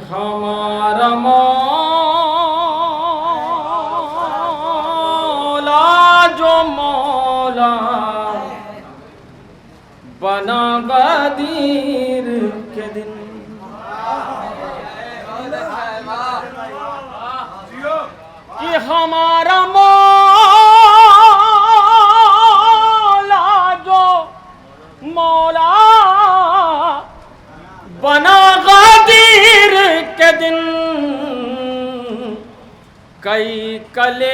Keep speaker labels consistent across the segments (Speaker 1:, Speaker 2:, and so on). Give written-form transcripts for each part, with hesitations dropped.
Speaker 1: हमारा मौला जो मौला बना गदीर के दिन, कि हमारा मौला जो मौला बना गदीर के दिन, कई कलेजों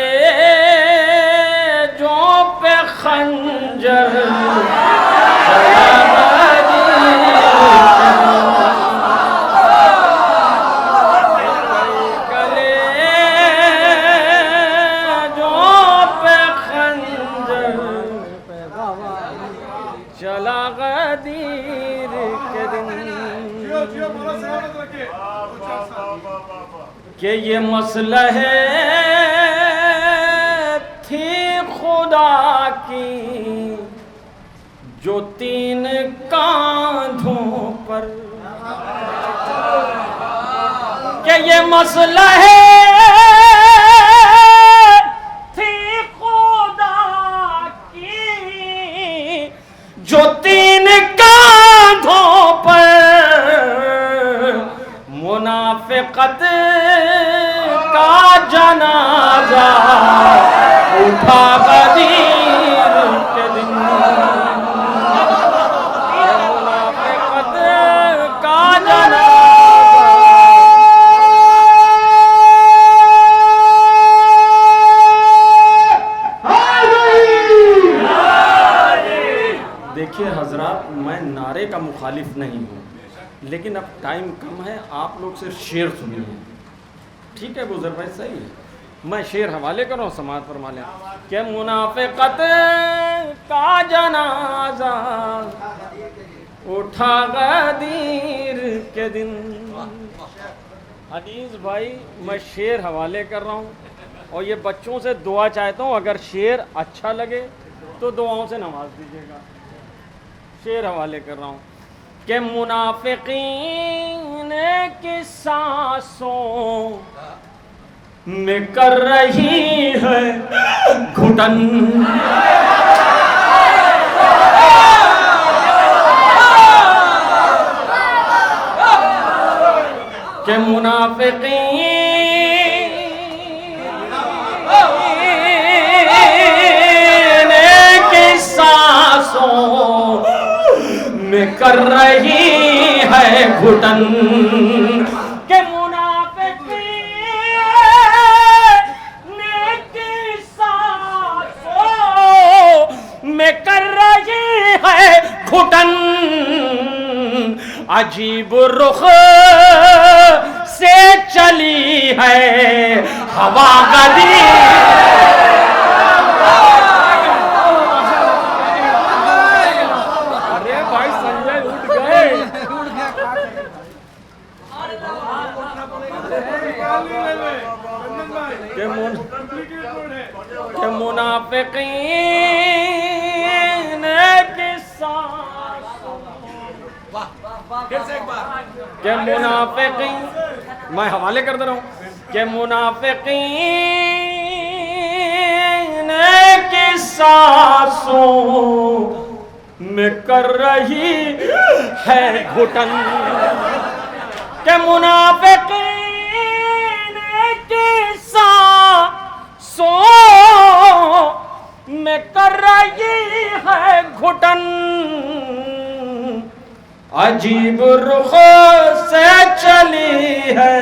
Speaker 1: पे खंजर चला गदीर के दिन, कि ये मसलहे थी खुदा की जो तीन कांधों पर, कि ये मसलहे जो तीन कांधों पर, मुनाफिकत का जनाजा उठा गदीर के दिन, मुनाफिकत का जनाजा। देखिए हजरात, मैं नारे का मुखालिफ नहीं हूँ, लेकिन अब टाइम कम है, आप लोग सिर्फ शेर सुनिए। ठीक है गुजर भाई, सही है। मैं शेर हवाले कर रहा हूँ, समाज फरमा लें कि मुनाफिकत का जनाजा उठा गदीर के दिन। अनीस भाई, मैं शेर हवाले कर रहा हूँ और ये बच्चों से दुआ चाहता हूँ, अगर शेर अच्छा लगे तो दुआओं से नवाज दीजिएगा। शेर हवाले कर रहा हूँ कि मुनाफिकीन की सांसों में कर रही है घुटन, कि मुनाफिकीन की सांसों में कर रही है घुटन, के मुनाफिकीन की सांसों में कर रही है घुटन, अजीब रुख से चली है हवा गदीर। के मुनाफिकीन के सांसों, के मुनाफिकीन, मैं हवाले कर दे रहा हूँ कि मुनाफिकीन की सांसों में कर रही है घुटन, के मुनाफिकीन की सांसों में कर रही है घुटन, अजीब रुख से चली है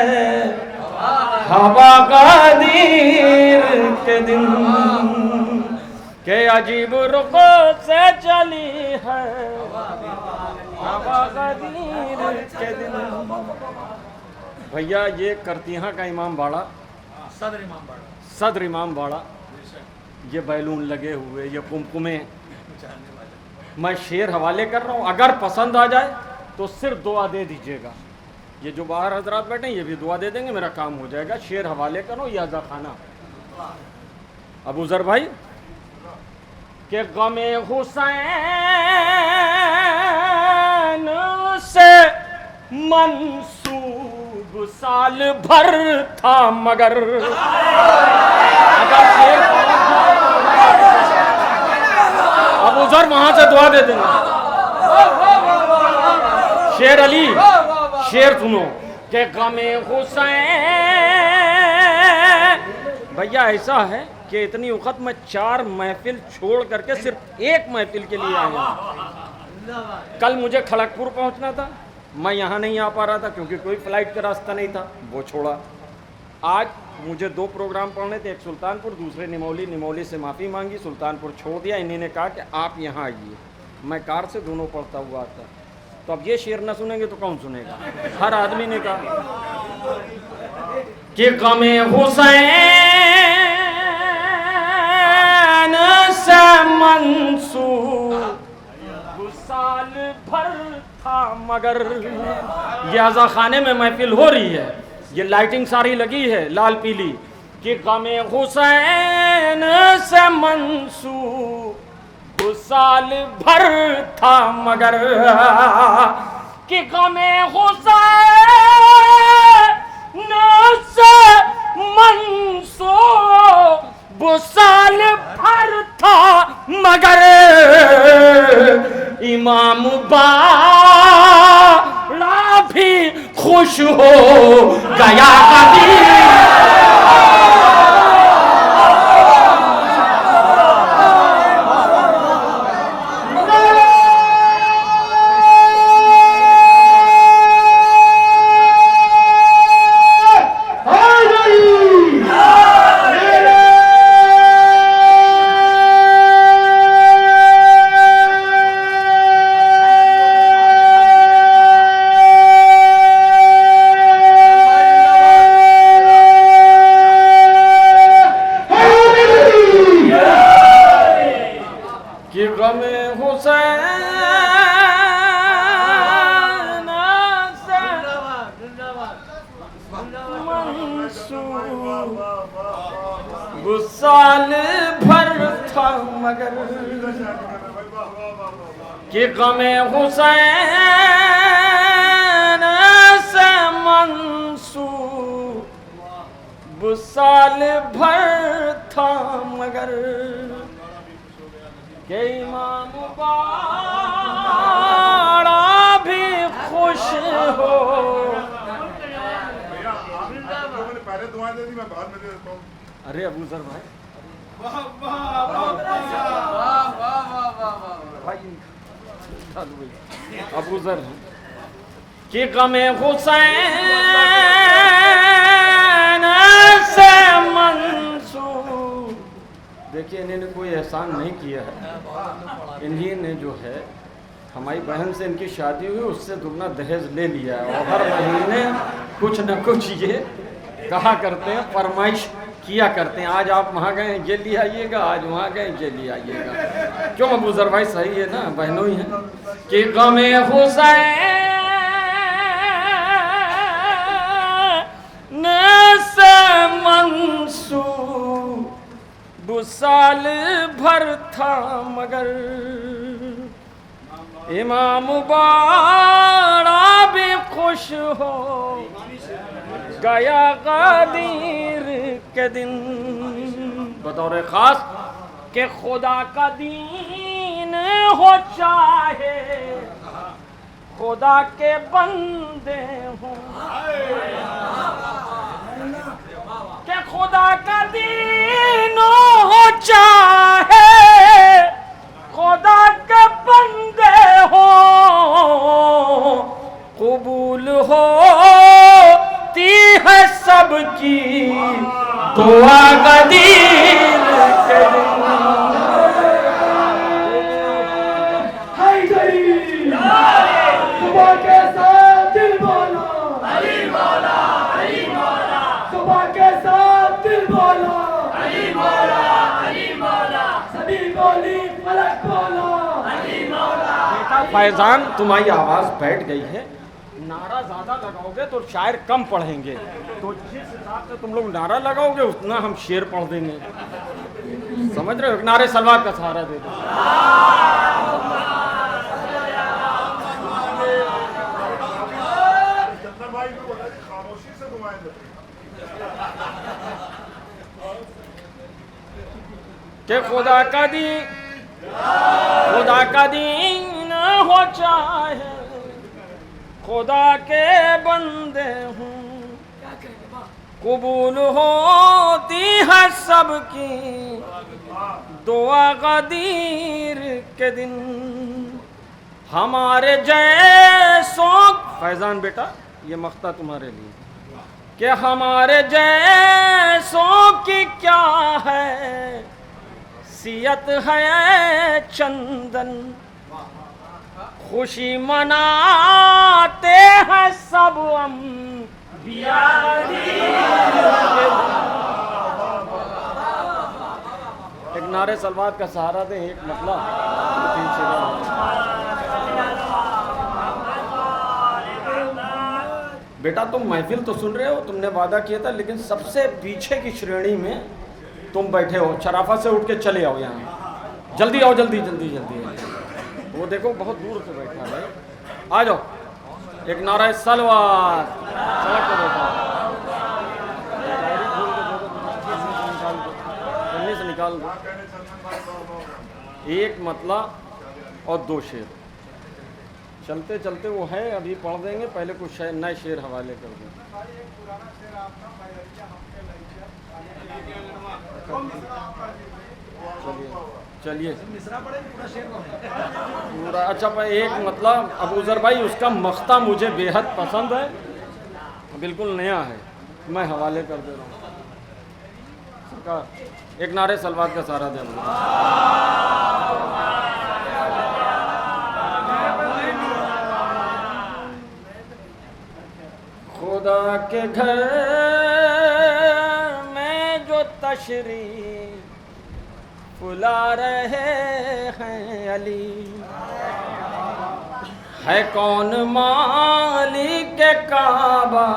Speaker 1: हवा गदीर के दिन, के अजीब रुख से चली है हवा गदीर के दिन। भैया ये करतिहा का इमाम बाड़ा, सदर इमाम बाड़ा, ये बैलून लगे हुए, ये कुमकुमे, मैं शेर हवाले कर रहा हूँ, अगर पसंद आ जाए तो सिर्फ दुआ दे दीजिएगा। ये जो बाहर हजरात बैठे हैं ये भी दुआ दे देंगे, मेरा काम हो जाएगा। शेर हवाले करो या अज़ा खाना। अबू ज़र भाई के गमे हुसैन से मंसूब साल भर था मगर अगर शेर अब उधर वहां से दुआ दे देना। शेर अली शेर सुनो कि गमे हुसैन। भैया ऐसा है कि इतनी वक्त मैं 4 महफिल छोड़ करके सिर्फ एक महफिल के लिए आया। कल मुझे खड़गपुर पहुंचना था, मैं यहाँ नहीं आ पा रहा था क्योंकि कोई फ्लाइट का रास्ता नहीं था, वो छोड़ा। आज मुझे 2 प्रोग्राम पढ़ने थे, एक सुल्तानपुर दूसरे निमौली। निमौली से माफ़ी मांगी, सुल्तानपुर छोड़ दिया। इन्हीं ने कहा कि आप यहाँ आइए। मैं कार से दोनों पढ़ता हुआ आता। तो अब ये शेर न सुनेंगे तो कौन सुनेगा। हर आदमी ने कहा कि गमे हुसैन से मंसूर साल भर था मगर। ये आज़ा खाने में महफिल हो रही है, ये लाइटिंग सारी लगी है लाल पीली कि गमे हुसैन से मंसूर साल भर था मगर। कि गमे हुसैन से मंसूर साल भर था मगर। इमाम बाला भी खुश हो गया कभी। साल भर था मगर। कि गमे हुसैन से मंसूर साल भर था मगर। के इमाम बाड़ा भी खुश हो।
Speaker 2: पहले दुआएं दे दी, मैं बाद में दे देता हूँ।
Speaker 1: अरे अबू जर भाई अबू जर कि गमे हुसैन से मंसूर। देखिए इन्होंने कोई एहसान नहीं किया है, इन्हीं ने जो है हमारी बहन से इनकी शादी हुई, उससे दुगना दहेज ले लिया है और हर महीने कुछ न कुछ ये कहा करते हैं, फरमाइश किया करते हैं। आज आप वहाँ गए ये ले आइएगा, आज वहाँ गए ये ले आइएगा। क्यों अबू जर भाई सही है ना, बहनों ही हैं। कि गमे हुसैन से मंसूर साल भर था मगर। इमाम बाड़ा भी खुश हो गया गदीर के दिन। बतौर खास के खुदा का दीन हो चाहे खुदा के बंदे हों। के खुदा का दीन हो चाहे खुदा के बंदे हो। कबूल होती है सबकी दुआ गदीर के दिन।
Speaker 3: सुबह के साथ दिल बोलो अली मौला, अली मौला। सुबह के साथ दिल बोलो अली मौला, अली मौला। सभी बोली फलक बोलो अली मौला।
Speaker 1: बेटा फैजान तुम्हारी आवाज़ बैठ गई है, नारा ज़्यादा लगाओगे तो शायर कम पढ़ेंगे, तो जिस हिसाब से तुम लोग नारा लगाओगे उतना हम शेर पढ़ देंगे। समझ रहे हो, नारे सलवार का सहारा दे दो।
Speaker 2: भाई को बोला खामोश खुशी से घुमाएंगे।
Speaker 1: कि खुदा का दीन हो चाहे खुदा के बंदे हूँ, कबूल होती है सबकी दुआ गदीर के दिन। हमारे जैसों, फैजान बेटा ये मख्ता तुम्हारे लिए, कि हमारे जैसों की क्या है सियत है चंदन, खुशी मनाते हैं सब हम एक नारे सलवात का सहारा दे, एक मतलब बेटा तुम महफिल तो सुन रहे हो, तुमने वादा किया था, लेकिन सबसे पीछे की श्रेणी में तुम बैठे हो। शराफत से उठ के चले आओ यहाँ, जल्दी आओ, जल्दी जल्दी जल्दी। वो देखो बहुत दूर से बैठा है, आ जाओ। एक नारा सलवात सड़क पर बैठा से निकाल दो। एक मतला और दो शेर चलते चलते वो है, अभी पढ़ देंगे, पहले कुछ नए शेर हवाले कर दें। चलिए पूरा अच्छा एक मतलब अबू ज़र भाई, उसका मख्ता मुझे बेहद पसंद है, बिल्कुल नया है, मैं हवाले कर दे रहा हूँ। सरकार एक नारे सलवात का सहारा दे। खुदा के घर में जो तशरीफ फुला रहे हैं अली, है कौन मालिक काबा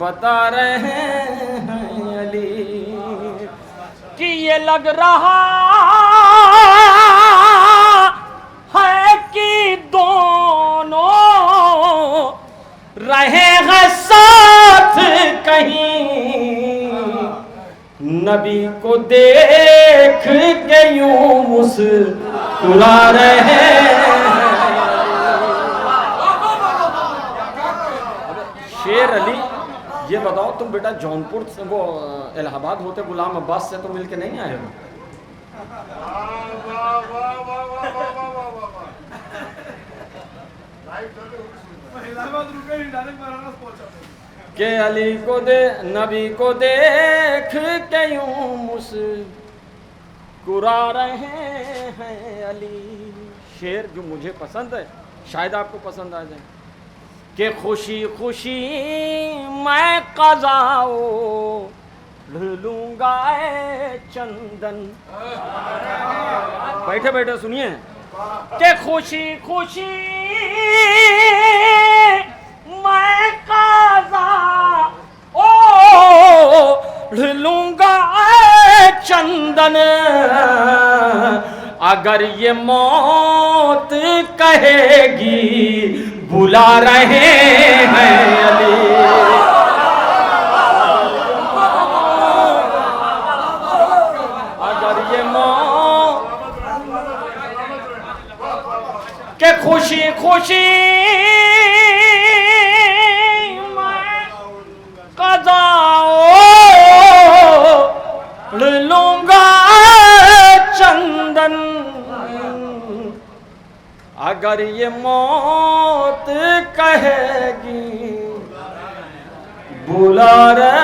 Speaker 1: बता रहे हैं अली, कि ये लग रहा है कि दोनों रहेगा साथ कहीं, नबी को देख के यूं मुस्कुरा रहे हैं। शेर अली, ये बताओ तुम बेटा जौनपुर से वो इलाहाबाद होते गुलाम अब्बास से तो मिलके नहीं आए हो? के अली को दे नबी को देख के यूं मुस्कुरा रहे हैं अली। शेर जो मुझे पसंद है, शायद आपको पसंद आ जाए। कि खुशी खुशी मैं क़ज़ाओ लूंगा चंदन, बैठे बैठे सुनिए। कि खुशी खुशी मैं क़ज़ाओ लूंगा चंदन, अगर ये मौत कहेगी बुला रहे हैं अली। अगर ये मौत के खुशी खुशी मैं क़ज़ाओ लूंगा चंदन, अगर ये मौत कहेगी बुला रहे